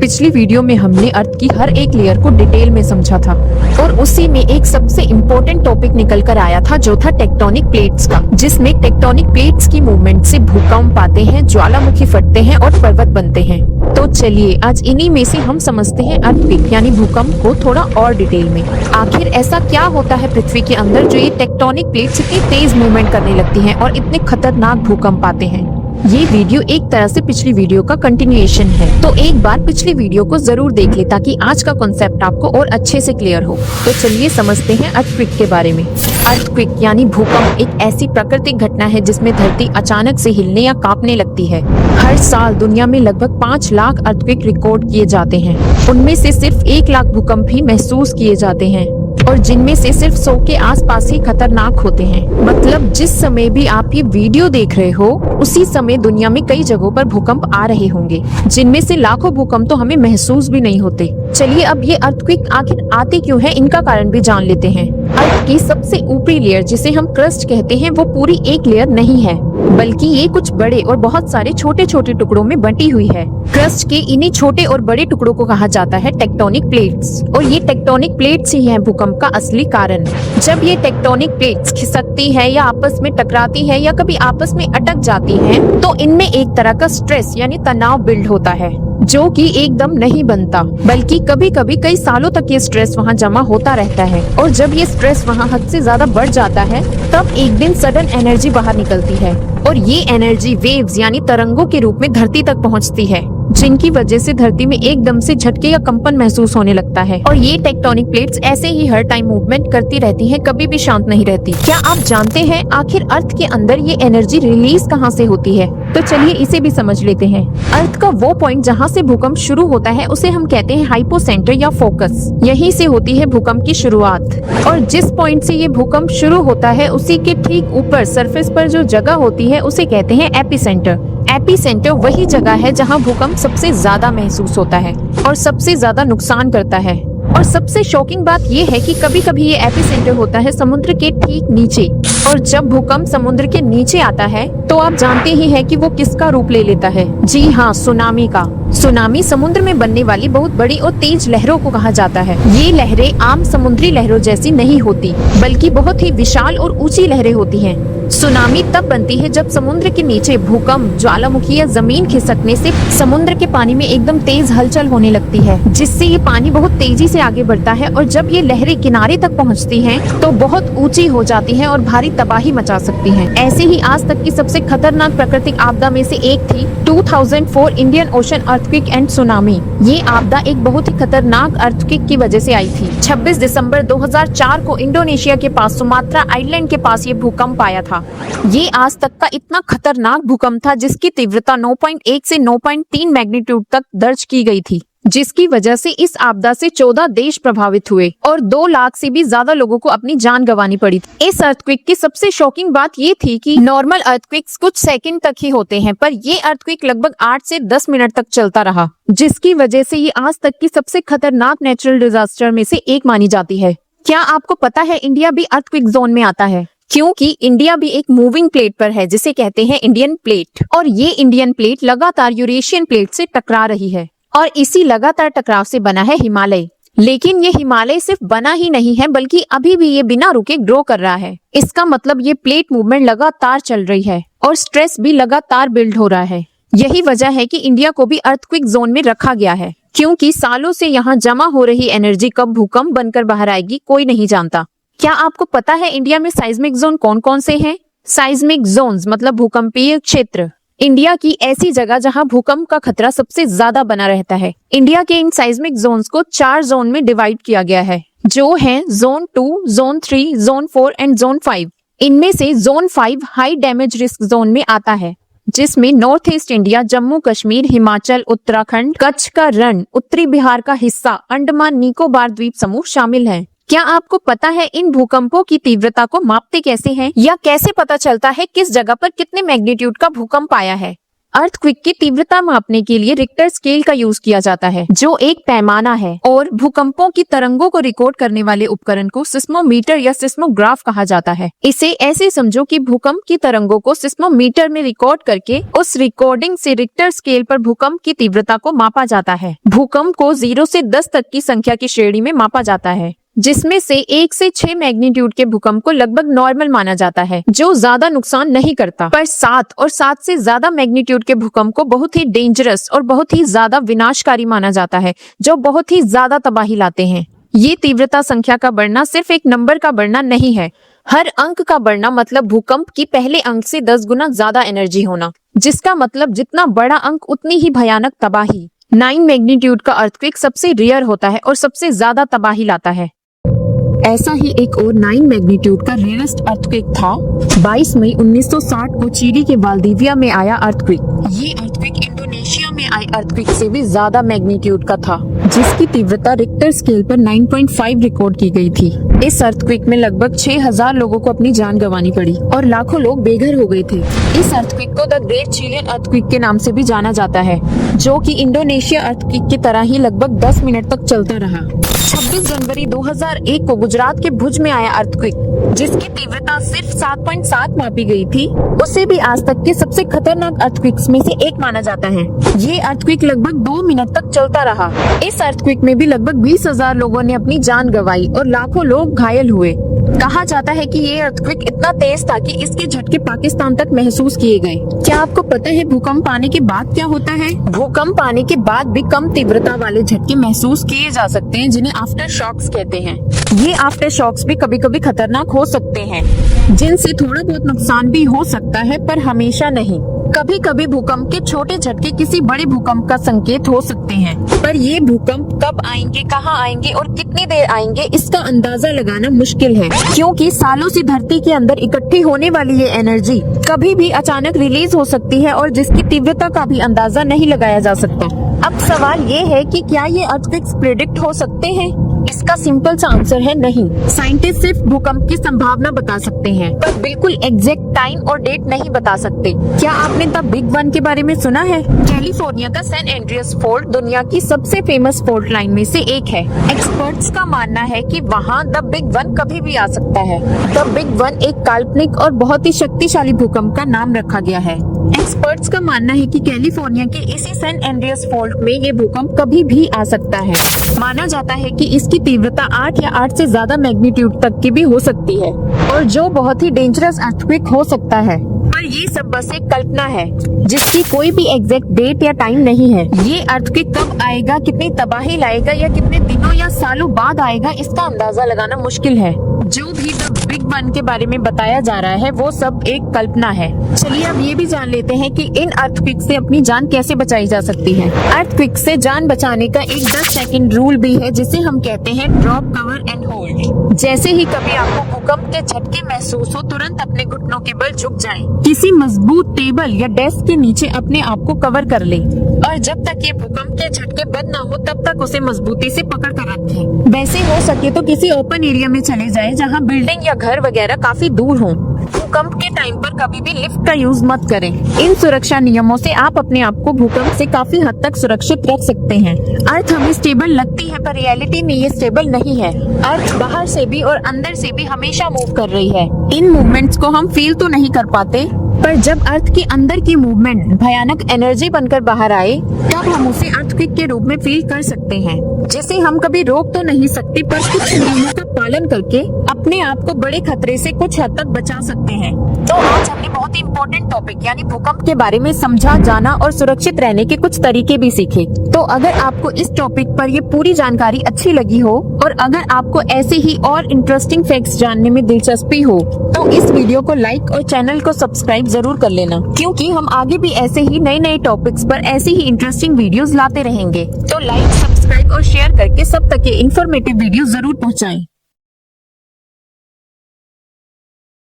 पिछली वीडियो में हमने अर्थ की हर एक लेयर को डिटेल में समझा था और उसी में एक सबसे इम्पोर्टेंट टॉपिक निकल कर आया था जो था टेक्टोनिक प्लेट्स का, जिसमें टेक्टोनिक प्लेट्स की मूवमेंट से भूकंप आते हैं, ज्वालामुखी फटते हैं और पर्वत बनते हैं। तो चलिए आज इन्हीं में से हम समझते हैं अर्थक्वेक यानी भूकंप को थोड़ा और डिटेल में। आखिर ऐसा क्या होता है पृथ्वी के अंदर जो ये टेक्टोनिक प्लेट्स इतनी तेज मूवमेंट करने लगती हैं और इतने खतरनाक भूकंप आते हैं। ये वीडियो एक तरह से पिछली वीडियो का कंटिन्यूएशन है, तो एक बार पिछली वीडियो को जरूर देख ले ताकि आज का कॉन्सेप्ट आपको और अच्छे से क्लियर हो। तो चलिए समझते हैं अर्थक्वेक के बारे में। अर्थक्वेक यानी भूकंप एक ऐसी प्राकृतिक घटना है जिसमें धरती अचानक से हिलने या कांपने लगती है। हर साल दुनिया में लगभग 5 लाख अर्थक्वेक रिकॉर्ड किए जाते हैं। उनमें से सिर्फ 1 लाख भूकंप ही महसूस किए जाते हैं और जिनमें से सिर्फ 100 के आसपास ही खतरनाक होते हैं। मतलब जिस समय भी आप ये वीडियो देख रहे हो उसी समय दुनिया में कई जगहों पर भूकंप आ रहे होंगे, जिनमें से लाखों भूकंप तो हमें महसूस भी नहीं होते। चलिए अब ये अर्थक्वेक आखिर आते क्यों है, इनका कारण भी जान लेते हैं। अर्थ की सबसे ऊपरी लेयर जिसे हम क्रस्ट कहते हैं वो पूरी एक लेयर नहीं है, बल्कि ये कुछ बड़े और बहुत सारे छोटे छोटे टुकड़ों में बंटी हुई है। क्रस्ट के इन्हीं छोटे और बड़े टुकड़ों को कहा जाता है टेक्टोनिक प्लेट्स, और ये टेक्टोनिक प्लेट्स ही हैं भूकंप का असली कारण। जब ये टेक्टोनिक प्लेट्स खिसकती है या आपस में टकराती है या कभी आपस में अटक जाती हैं, तो इनमें एक तरह का स्ट्रेस यानी तनाव बिल्ड होता है जो कि एकदम नहीं बनता, बल्कि कभी कभी कई सालों तक ये स्ट्रेस वहाँ जमा होता रहता है। और जब ये स्ट्रेस वहाँ हद से ज्यादा बढ़ जाता है तब एक दिन सडन एनर्जी बाहर निकलती है और ये एनर्जी वेव्स यानी तरंगों के रूप में धरती तक पहुँचती है, जिनकी वजह से धरती में एकदम से झटके या कंपन महसूस होने लगता है। और ये टेक्टोनिक प्लेट्स ऐसे ही हर टाइम मूवमेंट करती रहती हैं, कभी भी शांत नहीं रहती। क्या आप जानते हैं आखिर अर्थ के अंदर ये एनर्जी रिलीज कहाँ से होती है? तो चलिए इसे भी समझ लेते हैं। अर्थ का वो पॉइंट जहाँ से भूकंप शुरू होता है उसे हम कहते हैं हाइपोसेंटर या फोकस। यहीं से होती है भूकंप की शुरुआत, और जिस पॉइंट से ये भूकंप शुरू होता है उसी के ठीक ऊपर सरफेस पर जो जगह होती है उसे कहते हैं एपिसेंटर। एपिसेंटर वही जगह है जहां भूकंप सबसे ज्यादा महसूस होता है और सबसे ज्यादा नुकसान करता है। और सबसे शॉकिंग बात ये है कि कभी कभी ये एपिसेंटर होता है समुद्र के ठीक नीचे, और जब भूकंप समुद्र के नीचे आता है तो आप जानते ही हैं कि वो किसका रूप ले लेता है। जी हाँ, सुनामी का। सुनामी समुद्र में बनने वाली बहुत बड़ी और तेज लहरों को कहा जाता है। ये लहरें आम समुद्री लहरों जैसी नहीं होती, बल्कि बहुत ही विशाल और ऊंची लहरें होती हैं। सुनामी तब बनती है जब समुद्र के नीचे भूकंप, ज्वालामुखी या जमीन खिसकने से समुद्र के पानी में एकदम तेज हलचल होने लगती है, जिससे ये पानी बहुत तेजी से आगे बढ़ता है और जब ये लहरें किनारे तक पहुंचती हैं, तो बहुत ऊंची हो जाती हैं और भारी तबाही मचा सकती हैं। ऐसे ही आज तक की सबसे खतरनाक प्राकृतिक आपदा में से एक थी 2004 Indian ocean earthquake and tsunami. ये आपदा एक बहुत ही खतरनाक अर्थक्वेक की वजह से आई थी। 26 दिसंबर 2004 को इंडोनेशिया के पास सुमात्रा आइलैंड के पास ये भूकंप आया था। ये आज तक का इतना खतरनाक भूकंप था जिसकी तीव्रता 9.1 से 9.3 मैग्नीट्यूड तक दर्ज की गई थी, जिसकी वजह से इस आपदा से 14 देश प्रभावित हुए और 2 लाख से भी ज्यादा लोगों को अपनी जान गंवानी पड़ी थी। इस अर्थक्वेक की सबसे शॉकिंग बात ये थी कि नॉर्मल अर्थक्वेक्स कुछ सेकंड तक ही होते हैं, पर ये अर्थक्वेक लगभग 8 से 10 मिनट तक चलता रहा, जिसकी वजह से ये आज तक की सबसे खतरनाक नेचुरल डिजास्टर में से एक मानी जाती है। क्या आपको पता है इंडिया भी अर्थक्वेक जोन में आता है? क्योंकि इंडिया भी एक मूविंग प्लेट पर है जिसे कहते हैं इंडियन प्लेट, और ये इंडियन प्लेट लगातार यूरेशियन प्लेट से टकरा रही है और इसी लगातार टकराव से बना है हिमालय। लेकिन ये हिमालय सिर्फ बना ही नहीं है, बल्कि अभी भी ये बिना रुके ग्रो कर रहा है। इसका मतलब ये प्लेट मूवमेंट लगातार चल रही है और स्ट्रेस भी लगातार बिल्ड हो रहा है। यही वजह है कि इंडिया को भी अर्थक्वेक जोन में रखा गया है, क्योंकि सालों से यहाँ जमा हो रही एनर्जी कब भूकंप बनकर बाहर आएगी कोई नहीं जानता। क्या आपको पता है इंडिया में साइज्मिक जोन कौन कौन से हैं? साइज्मिक जोन्स मतलब भूकंपीय क्षेत्र, इंडिया की ऐसी जगह जहां भूकंप का खतरा सबसे ज्यादा बना रहता है। इंडिया के इन साइज्मिक जोन्स को 4 जोन में डिवाइड किया गया है, जो हैं zone 2, zone 3, zone 4 and zone 5। इनमें से zone 5 high damage risk zone में आता है, जिसमें north east India, Jammu Kashmir, Himachal, Uttarakhand, Kutch का रण, उत्तरी बिहार का हिस्सा, अंडमान निकोबार द्वीप समूह शामिल है। क्या आपको पता है इन भूकंपों की तीव्रता को मापते कैसे हैं, या कैसे पता चलता है किस जगह पर कितने मैग्नीट्यूड का भूकंप आया है? अर्थक्वेक की तीव्रता मापने के लिए रिक्टर स्केल का यूज किया जाता है, जो एक पैमाना है, और भूकंपों की तरंगों को रिकॉर्ड करने वाले उपकरण को सिस्मोमीटर या सिस्मोग्राफ कहा जाता है। इसे ऐसे समझो कि भूकंप की तरंगों को सिस्मोमीटर में रिकॉर्ड करके उस रिकॉर्डिंग से रिक्टर स्केल पर भूकंप की तीव्रता को मापा जाता है। भूकंप को 0 से 10 तक की संख्या की श्रेणी में मापा जाता है, जिसमें से 1 से 6 मैग्नीट्यूड के भूकंप को लगभग नॉर्मल माना जाता है, जो ज्यादा नुकसान नहीं करता। पर 7 और 7 से ज्यादा मैग्नीट्यूड के भूकंप को बहुत ही डेंजरस और बहुत ही ज्यादा विनाशकारी माना जाता है, जो बहुत ही ज्यादा तबाही लाते हैं। ये तीव्रता संख्या का बढ़ना सिर्फ एक नंबर का बढ़ना नहीं है। हर अंक का बढ़ना मतलब भूकंप की पहले अंक से 10 गुना ज्यादा एनर्जी होना, जिसका मतलब जितना बड़ा अंक उतनी ही भयानक तबाही। 9 मैग्नीट्यूड का अर्थक्वेक सबसे रेयर होता है और सबसे ज्यादा तबाही लाता है। ऐसा ही एक और 9 मैग्नीट्यूड का रेयरेस्ट अर्थक्वेक था। 22 मई 1960 को चिली के वाल्दिविया में आया अर्थक्वेक। ये अर्थक्वेक इंडोनेशिया में आए अर्थक्वेक से भी ज्यादा मैग्नीट्यूड का था, जिसकी तीव्रता रिक्टर स्केल पर 9.5 रिकॉर्ड की गई थी। इस अर्थक्वेक में लगभग 6000 लोगों को अपनी जान गंवानी पड़ी और लाखों लोग बेघर हो गए थे। इस अर्थक्वेक को द ग्रेट चिलियन अर्थक्वेक के नाम से भी जाना जाता है, जो कि इंडोनेशिया अर्थक्वेक की तरह ही लगभग 10 मिनट तक चलता रहा। 26 जनवरी 2001 को गुजरात के भुज में आया अर्थक्वेक, जिसकी तीव्रता सिर्फ 7.7 मापी गई थी, उसे भी आज तक के सबसे खतरनाक अर्थक्वेक्स में से एक माना जाता है। ये अर्थक्वेक लगभग 2 मिनट तक चलता रहा। इस अर्थक्वेक में भी लगभग 20,000 लोगों ने अपनी जान गंवाई और लाखों लोग घायल हुए। कहा जाता है कि ये अर्थक्वेक इतना तेज था कि इसके झटके पाकिस्तान तक महसूस किए गए। क्या आपको पता है भूकंप आने के बाद क्या होता है? भूकंप आने के बाद भी कम तीव्रता वाले झटके महसूस किए जा सकते हैं, जिन्हें आफ्टर शॉक्स कहते हैं। ये आफ्टर शॉक्स भी कभी कभी खतरनाक हो सकते हैं, जिनसे थोड़ा बहुत नुकसान भी हो सकता है, पर हमेशा नहीं। कभी कभी भूकंप के छोटे झटके किसी बड़े भूकंप का संकेत हो सकते हैं, पर ये भूकंप कब आएंगे, कहाँ आएंगे और कितनी देर आएंगे, इसका अंदाजा लगाना मुश्किल है, क्योंकि सालों से धरती के अंदर इकट्ठी होने वाली ये एनर्जी कभी भी अचानक रिलीज हो सकती है और जिसकी तीव्रता का भी अंदाजा नहीं लगाया जा सकता। अब सवाल ये है कि क्या ये अर्थक्वेक्स प्रेडिक्ट हो सकते हैं? इसका सिंपल सा आंसर है नहीं। साइंटिस्ट सिर्फ भूकंप की संभावना बता सकते हैं, पर बिल्कुल एग्जैक्ट टाइम और डेट नहीं बता सकते। क्या आपने द बिग वन के बारे में सुना है? कैलिफोर्निया का सैन एंड्रियास फोल्ट दुनिया की सबसे फेमस फोल्ट लाइन में से एक है। एक्सपर्ट्स का मानना है कि वहाँ द बिग वन कभी भी आ सकता है। द बिग वन एक काल्पनिक और बहुत ही शक्तिशाली भूकंप का नाम रखा गया है। एक्सपर्ट्स का मानना है कि कैलिफोर्निया के इसी सैन एंड्रियास फोल्ट में ये भूकंप कभी भी आ सकता है। माना जाता है कि इसकी तीव्रता 8 या 8 से ज्यादा मैग्नीट्यूड तक की भी हो सकती है, और जो बहुत ही डेंजरस अर्थक्वेक हो सकता है। पर ये सब बस एक कल्पना है, जिसकी कोई भी एग्जैक्ट डेट या टाइम नहीं है। ये अर्थक्वेक कब आएगा, कितनी तबाही लाएगा या कितने दिनों या सालों बाद आएगा, इसका अंदाजा लगाना मुश्किल है। जो भी द बिग वन के बारे में बताया जा रहा है वो सब एक कल्पना है। चलिए अब ये भी जान लेते हैं कि इन अर्थक्वेक से अपनी जान कैसे बचाई जा सकती है। अर्थक्वेक से जान बचाने का एक 10 सेकंड रूल भी है, जिसे हम कहते हैं ड्रॉप, कवर एंड होल्ड। जैसे ही कभी आपको भूकंप के झटके महसूस हो, तुरंत अपने घुटनों के बल झुक जाएं। किसी मजबूत टेबल या डेस्क के नीचे अपने आप को कवर कर लें, और जब तक ये भूकंप के झटके बंद ना हो तब तक उसे मजबूती से पकड़ कर रखें। वैसे हो सके तो किसी ओपन एरिया में चले जाएं, जहां बिल्डिंग या घर वगैरह काफी दूर हों। भूकंप के टाइम पर कभी भी लिफ्ट का यूज मत करें। इन सुरक्षा नियमों से आप अपने आप को भूकंप से काफी हद तक सुरक्षित रख सकते हैं। अर्थ हमें स्टेबल लगती है, पर रियलिटी में ये स्टेबल नहीं है। अर्थ बाहर से भी और अंदर से भी हमेशा मूव कर रही है। इन मूवमेंट्स को हम फील तो नहीं कर पाते, पर जब अर्थ के अंदर की मूवमेंट भयानक एनर्जी बनकर बाहर आए, तब हम उसे अर्थक्वेक के रूप में फील कर सकते हैं, जिसे हम कभी रोक तो नहीं सकते, पर कुछ नियमों का पालन करके अपने आप को बड़े खतरे से कुछ हद तक बचा सकते हैं। तो आज हमने बहुत ही इम्पोर्टेंट टॉपिक यानी भूकंप के बारे में समझा, जाना और सुरक्षित रहने के कुछ तरीके भी सीखे। तो अगर आपको इस टॉपिक पर ये पूरी जानकारी अच्छी लगी हो, और अगर आपको ऐसे ही और इंटरेस्टिंग फैक्ट्स जानने में दिलचस्पी हो, तो इस वीडियो को लाइक और चैनल को सब्सक्राइब जरूर कर लेना, क्योंकि हम आगे भी ऐसे ही नए नए टॉपिक्स पर ऐसे ही इंटरेस्टिंग वीडियोस लाते रहेंगे। तो लाइक, सब्सक्राइब और शेयर करके सब तक ये इन्फॉर्मेटिव वीडियो जरूर पहुंचाएं।